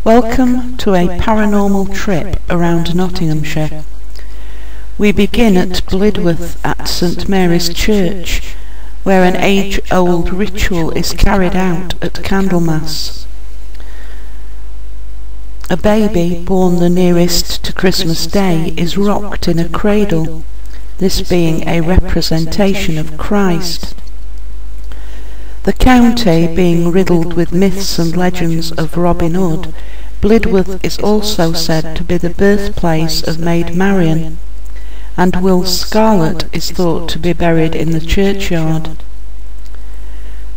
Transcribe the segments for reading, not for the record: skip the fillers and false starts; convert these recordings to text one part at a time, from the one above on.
Welcome to a paranormal trip around Nottinghamshire. We begin at Blidworth at St Mary's Church, where an age-old ritual is carried out at Candlemas. A baby born the nearest to Christmas Day is rocked in a cradle, this being a representation of Christ. The county being riddled with myths and legends of Robin Hood, Blidworth is also said to be the birthplace of Maid Marian, and Will Scarlet is thought to be buried in the churchyard.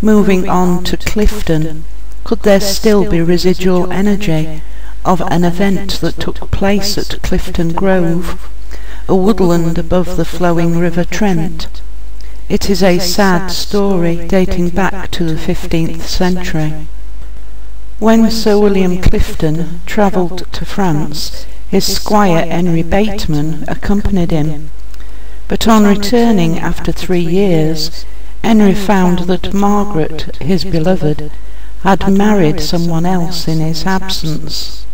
Moving on to Clifton, could there still be residual energy of an event that took place at Clifton Grove, a woodland above the flowing River Trent? It is a sad story dating back to the 15th century. When Sir William Clifton travelled to France, his squire Henry Bateman accompanied him, but on returning after 3 years, Henry found that Margaret, his beloved, had married someone else in his absence.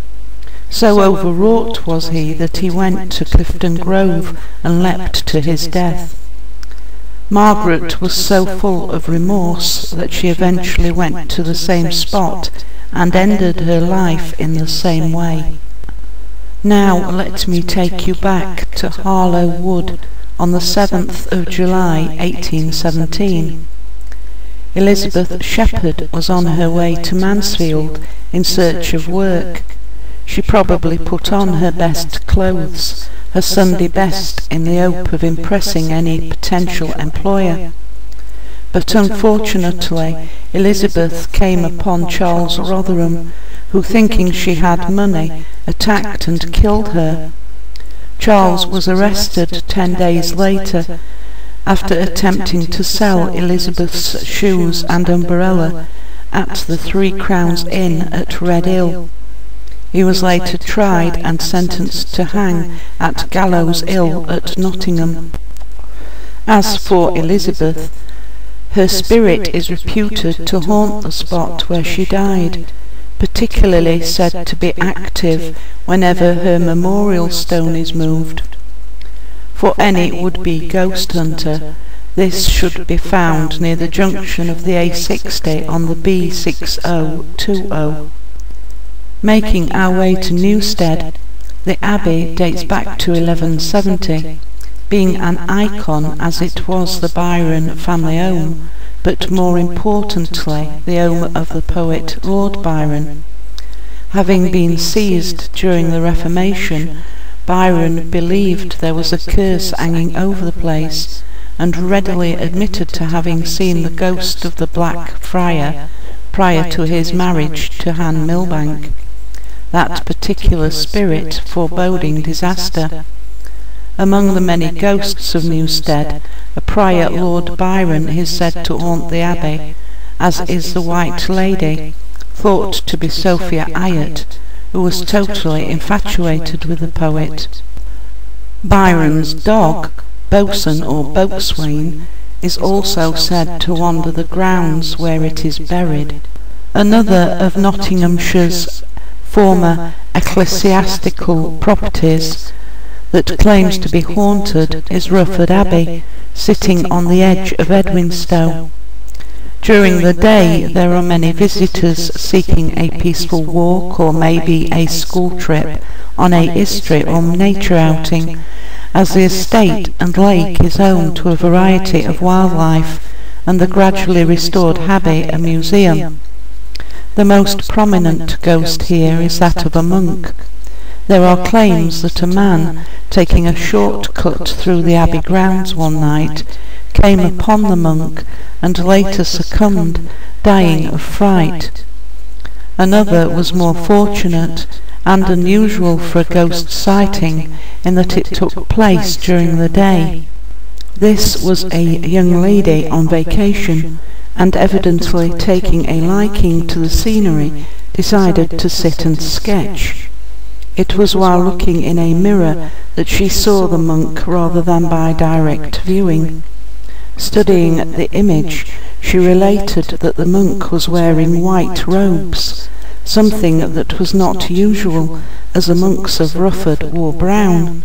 So overwrought was he that he went to Clifton Grove and leapt to his death. Margaret was so full of remorse that she eventually went to the same spot and ended her life in the same way. Now let me take you back to Harlow Wood on the 7th of July 1817. Elizabeth Shepherd was on her way to Mansfield in search of work. She probably put on her best clothes, her Sunday best, in the hope of impressing any potential employer. But unfortunately, Elizabeth came upon Charles Rotherham, who, thinking she had money, attacked and killed her. Charles was arrested 10 days later, after attempting to sell Elizabeth's shoes and umbrella at the 3 Crowns Inn at Red Hill. He was later tried and sentenced to hang at Gallows Hill at Nottingham. As for Elizabeth, her spirit is reputed to haunt the spot where she died, particularly said to be active whenever her memorial stone is moved. For any would-be ghost hunter, this should be found near the junction of the A60 on the B6020. Making our way to Newstead, the abbey dates back to 1170, being an icon as it was the Byron family home, but more importantly the home of the poet Lord Byron. Having been seized during the Reformation, Byron believed there was a curse hanging over the place, and readily admitted to having seen the ghost of the Black Friar prior to his marriage to Anne Milbank, that particular spirit foreboding disaster. Among the many ghosts of Newstead, a prior Lord Byron is said to haunt the abbey, as is the White Lady, thought to be Sophia Ayot, who was totally infatuated with the poet. Byron's dog, Boatswain or Boatswain, is also said to wander the grounds where it is buried. Another of Nottinghamshire's former ecclesiastical properties that claims to be haunted is Rufford Abbey, sitting on the edge of Edwinstowe. During the day there are many visitors seeking a peaceful walk or maybe a school trip on a history or nature outing, as the estate and lake is home to a variety of wildlife and the gradually restored abbey a museum. The most prominent ghost here is that of a monk. There are claims that a man, taking a short cut through the abbey grounds one night, came upon the monk and later succumbed, dying of fright. Another was more fortunate and unusual for a ghost sighting in that it took place during the day. This was a young lady on vacation, and evidently taking a liking to the scenery, decided to sit and sketch. It was while looking in a mirror that she saw the monk rather than by direct viewing. Studying the image, she related that the monk was wearing white robes, something that was not usual, as the monks of Rufford wore brown.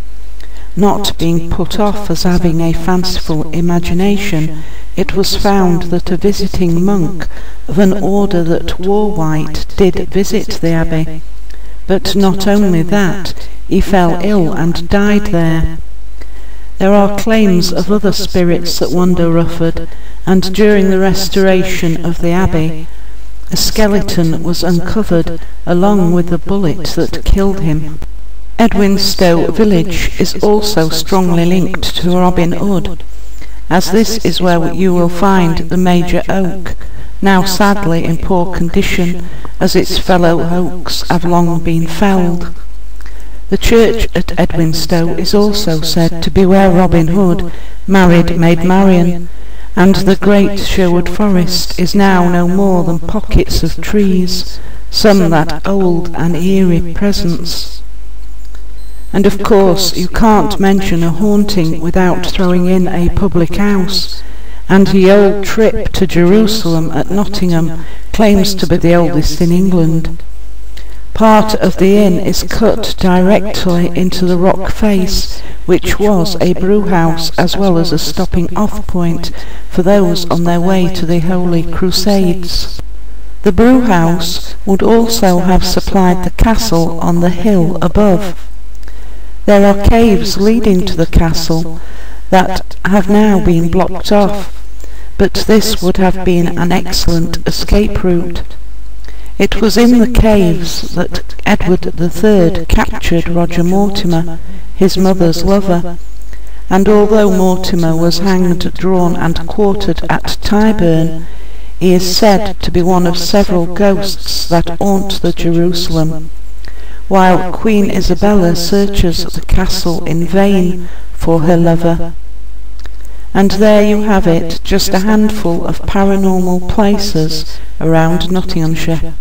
Not being put off as having a fanciful imagination, it was found that a visiting monk of an order that wore white did visit the abbey. But not only that, he fell ill and died there. There are claims of other spirits that wander Rufford, and during the restoration of the abbey, a skeleton was uncovered along with the bullet that killed him. Edwinstowe village is also strongly linked to Robin Hood, as this is where you will find the major oak, now sadly in poor condition, as its fellow oaks have long been felled. The church at Edwinstowe is also said to be where Robin Hood married Maid Marian, and the great Sherwood Forest is now no more than pockets of trees, some that old and eerie presence. And of course you can't mention a haunting without throwing in a public house, and the old trip to Jerusalem at Nottingham claims to be the oldest in England. Part of the inn is cut directly into the rock face, which was a brewhouse as well as a stopping-off point for those on their way to the Holy Crusades. The brewhouse would also have supplied the castle on the hill above. There are caves leading to the castle that have now been blocked off, but this would have been an excellent escape route. It was in the caves that Edward III captured Roger Mortimer, his mother's lover, and although Mortimer was hanged, drawn and quartered at Tyburn, he is said to be one of several ghosts that haunt the Jerusalem, while Queen Isabella searches the castle in vain for her lover. And there you have it, just a handful of paranormal places around Nottinghamshire.